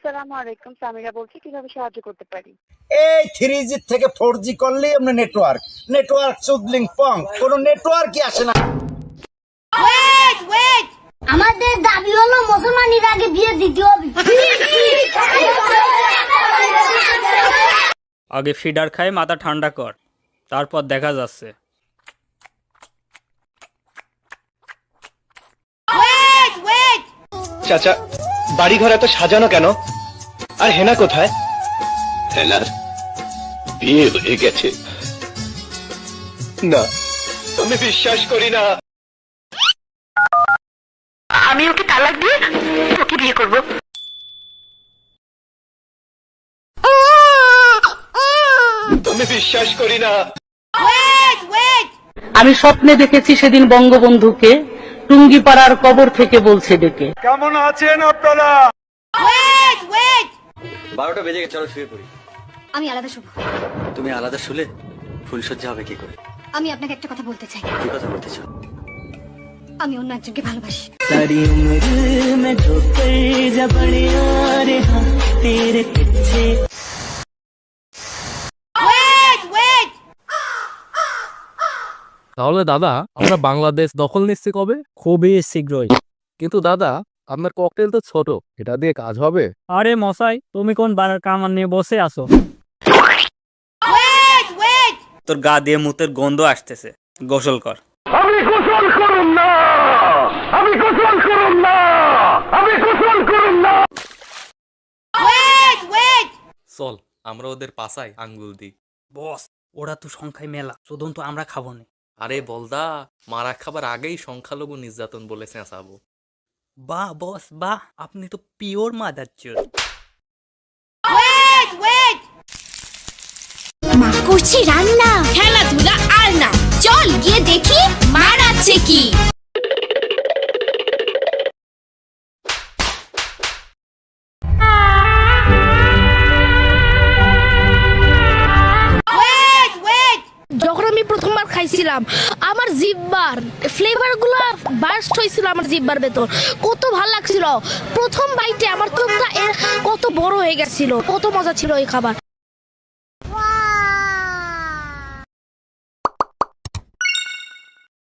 আসসালামু আলাইকুম, সামিরা বলছি। কিভাবে সাহায্য করতে পারি? এই 3G থেকে 4G করলেই আপনার নেটওয়ার্ক চুদলিং পং কোনো নেটওয়ার্কই আসে না। আমাদের দাবি হলো মুসলমানের আগে বিয়ে দিতে হবে। আগে ফিডার খায় মাথা ঠান্ডা কর, তারপর দেখা যাচ্ছে। চাচা, বাড়ি ঘর এত সাজানো কেন? আর হেনা কোথায়? হেনার বিয়ে হয়ে গেছে। না, আমি বিশ্বাস করি না। আমি ওকে তালাক দিয়ে ওকে বিয়ে করব। আমি বিশ্বাস করি না। আমি স্বপ্নে দেখেছি সেদিন বঙ্গবন্ধুকে টুঙ্গিপাড়ার কবর থেকে বলছে ডেকে, কেমন আছেন আপনারা? 12টা বেজে গেছে, চলো শুয়ে পড়ি। আমি আলাদা শুভ। তুমি আলাদা শুলে ফুলসজ্জা হবে কি করে? আমি আপনাকে একটা কথা বলতে চাই। কি কথা বলতে চাও? আমি অন্য একজনকে ভালোবাসি। তাহলে দাদা, আমরা বাংলাদেশ দখল নিচ্ছি কবে? খুবই শীঘ্রই। কিন্তু দাদা, আপনার ককটেল তো ছোট, এটা দিয়ে কাজ হবে? আরে মশাই, তুমি কোন বানার কামান নিয়ে বসে আছো? তোর গা দিয়ে মুতের গন্ধ আসতেছে, গোসল কর। আমি গোসল করুন না, আমি গোসল করুন না, আমি গোসল করুন না। চল আমরা ওদের পাশাই আঙ্গুল দিই। বস, ওরা তো সংখ্যায় মেলা, শুধু তো আমরা খাবো না। আরে বলদা, মারা খাবার আগেই সংখ্যালঘু নির্যাতন বলে চেঁচাবো। বাহ বস বাহ, আপনি তো পিওর মাদারচোদ। মা করছি রান্না, খেলাধুলা আর না। চল গিয়ে দেখি মারাচ্ছে কি। যখন আমি প্রথমবার খাইছিলাম, আমার জিহ্বার ফ্লেভার গুলা বার্স্ট হয়েছিল আমার জিহ্বার ভেতর। কত ভাল লাগছিল প্রথম বাইটে, আমার চোখটা কত বড় হয়ে গেছিল। কত মজা ছিল এই খাবার।